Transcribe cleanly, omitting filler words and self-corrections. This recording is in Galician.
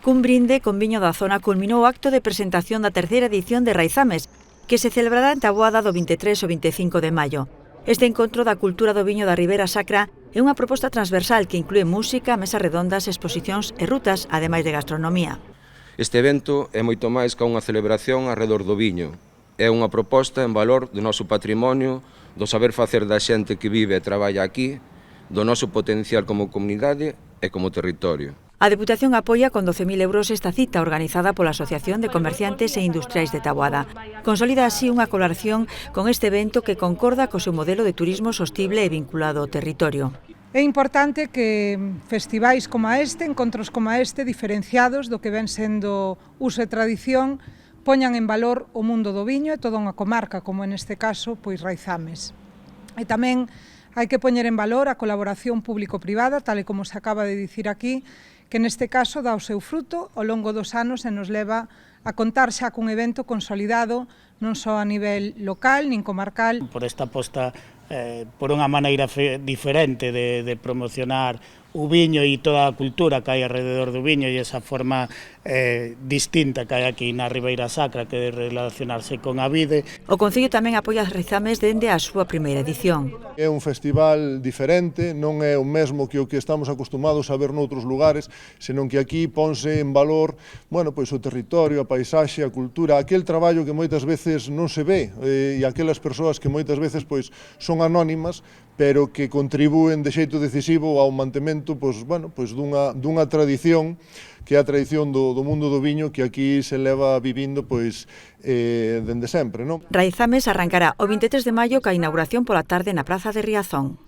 Cun brinde con viño da zona culminou o acto de presentación da terceira edición de Raizames, que se celebrará en Taboada do 23 ao 25 de maio. Este encontro da cultura do viño da Ribeira Sacra é unha proposta transversal que inclúe música, mesas redondas, exposicións e rutas, ademais de gastronomía. Este evento é moito máis que unha celebración arredor do viño. É unha proposta en valor do noso patrimonio, do saber facer da xente que vive e traballa aquí, do noso potencial como comunidade e como territorio. A Deputación apoia con 12.000 euros esta cita organizada pola Asociación de Comerciantes e Industriais de Taboada. Consolida así unha colaboración con este evento que concorda co seu modelo de turismo sostible e vinculado ao territorio. É importante que festivais como este, encontros como este, diferenciados do que ven sendo uso e tradición, poñan en valor o mundo do viño e toda unha comarca, como neste caso, pois Raizames. E tamén hai que poñer en valor a colaboración público-privada, tal e como se acaba de dicir aquí, que neste caso dá o seu fruto ao longo dos anos e nos leva a contar xa cun evento consolidado non só a nivel local nin comarcal. Por esta aposta por unha maneira diferente de promocionar o viño e toda a cultura que hai alrededor do viño e esa forma distinta que hai aquí na Ribeira Sacra que de relacionarse con a vide. O Concello tamén apoia as Raizames dende a súa primeira edición. É un festival diferente, non é o mesmo que o que estamos acostumados a ver noutros lugares, senón que aquí ponse en valor, pois o territorio, a paisaxe, a cultura, aquel traballo que moitas veces non se ve e aquelas persoas que moitas veces pois son anónimas, pero que contribúen de xeito decisivo ao mantemento dunha tradición que é a tradición do mundo do viño que aquí se leva vivindo dende sempre, non? Raizames arrancará o 23 de maio ca inauguración pola tarde na Praza de Riazón.